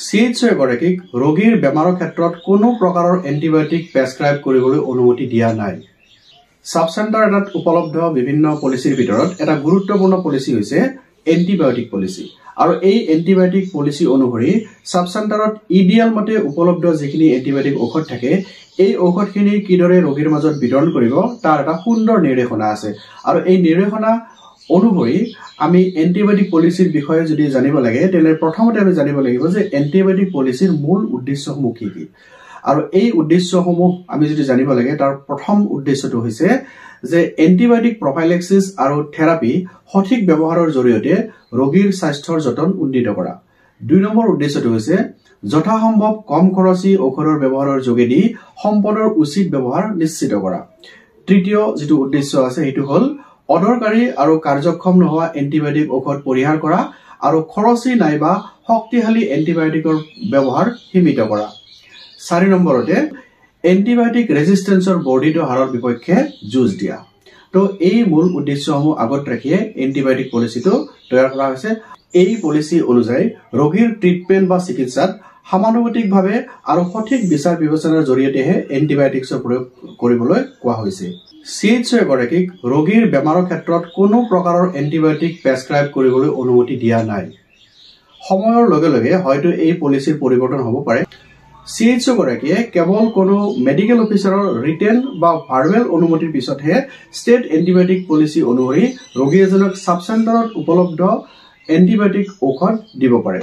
CHO এগৰাকীক ৰোগীৰ বেমাৰৰ ক্ষেত্ৰত কোনো প্ৰকাৰৰ এন্টিবায়োটিক প্ৰেছক্ৰাইব কৰিবলৈ অনুমতি দিয়া নাই। সাব চেণ্টাৰ এটাত উপলব্ধ বিভিন্ন পলিচিৰ ভিতৰত এটা গুৰুত্বপূৰ্ণ পলিচি হৈছে এন্টিবায়োটিক পলিচি। আৰু এই এন্টিবায়োটিক পলিচি অনুসৰি সাব চেণ্টাৰত ইডিয়াল মতে উপলব্ধ যিখিনি এন্টিবায়োটিক ঔষধ থাকে এই ঔষধখিনি কিদৰে ৰোগীৰ মাজত বিতৰণ কৰিব তাৰ এটা সুন্দৰ নিৰ্দেশনা আছে। আৰু এই নিৰ্দেশনা অনুসৰি আমি এন্টিবায়োটিক পলিচিৰ বিষয়ে যদি জানিব লাগে তেলে প্ৰথমতে আমি জানিব লাগিব যে এন্টিবায়োটিক পলিচিৰ মূল উদ্দেশ্যসমূহ কি কি। আৰু এই উদ্দেশ্যসমূহ আমি যদি জানিব লাগে তাৰ প্ৰথম উদ্দেশ্যটো হৈছে যে এন্টিবায়োটিক প্ৰফাইলেক্সিস আৰু থেৰাপি সঠিক ব্যৱহাৰৰ জৰিয়তে ৰোগীৰ স্বাস্থ্যৰ যতন উন্নীত কৰা। ২ নম্বৰ উদ্দেশ্যটো হৈছে যথাসম্ভৱ কম খৰচী ঔষধৰ ব্যৱহাৰৰ যোগেদি সম্পদৰ উচিত ব্যৱহাৰ নিশ্চিত কৰা। তৃতীয় যেটো উদ্দেশ্য আছে সেইটো হল অদৰকাৰী আৰু কাৰ্যক্ষম নোহোৱা এন্টিবায়োটিক ঔষধ পৰিহাৰ কৰা আৰু খৰচী নাইবা শক্তিশালী এন্টিবায়োটিকৰ ব্যৱহাৰ সীমিত কৰা। ৪ নম্বৰতে এন্টিবায়োটিক ৰেজিস্টেন্সৰ বৰ্ধিত হাৰৰ বিপক্ষে যুঁজ দিয়া। তো এই মূল উদ্দেশ্যসমূহ আগত ৰাখিয়ে এন্টিবায়োটিক পলিচিটো তৈয়াৰ কৰা হৈছে। এই পলিচি অনুযায়ী ৰোগীৰ ট্ৰিটমেন্ট বা চিকিৎসাত সমানুপাতিকভাৱে আৰু সঠিক বিচাৰ বিবেচনাৰ জৰিয়তেহে এন্টিবায়োটিক্সৰ প্ৰয়োগ কৰিবলৈ কোৱা হৈছে। CHO এগৰাকীক ৰোগীৰ বেমাৰৰ ক্ষেত্ৰত কোনো প্ৰকাৰৰ এন্টিবায়োটিক প্ৰেছক্ৰাইব কৰিবলৈ অনুমতি দিয়া নাই। সময়ৰ লগে লগে হয়তো এই পলিচিৰ পৰিৱৰ্তন হ'ব পাৰে। CHO গৰাকীয়ে কেৱল কোনো মেডিকেল অফিচাৰৰ ৰিটেন বা ভাৰ্বেল অনুমতিৰ পিছতহে ষ্টেট এন্টিবায়োটিক পলিচি অনুসৰি ৰোগী এজনক সাব চেণ্টাৰত উপলব্ধ এন্টিবায়োটিক ঔষধ দিব পাৰে।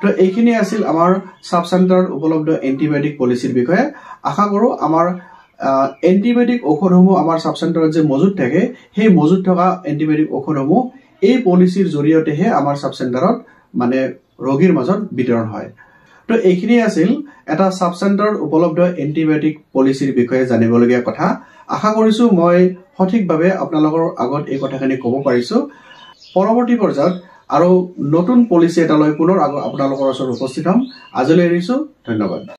তো এইখিনি আছিল আমাৰ সাব চেণ্টাৰত উপলব্ধ এন্টিবায়োটিক পলিচিৰ বিষয়ে। আশা কৰো আমাৰ এন্টিবায়োটিক ঔষধসমূহ আমাৰ সাব চেণ্টাৰত যে মজুত থাকে সেই মজুত থকা এন্টিবায়োটিক ঔষধসমূহ এই পলিচিৰ জৰিয়তেহে আমাৰ সাব চেণ্টাৰত মানে ৰোগীৰ মাজত বিতৰণ হয়। তো এইখিনি আছিল এটা সাব চেণ্টাৰত উপলব্ধ এন্টিবায়োটিক পলিচিৰ বিষয়ে জানিবলগীয়া কথা। আশা কৰিছো মই সঠিকভাৱে আপোনালোকৰ আগত এই কথাখিনি ক'ব পাৰিছো। পৰৱৰ্তী পৰ্যায়ত আৰু নতুন পলিচি এটা লৈ পুনৰ আপোনালোকৰ ওচৰত উপস্থিত হ'ম। আজিলৈ এৰিছো, ধন্যবাদ।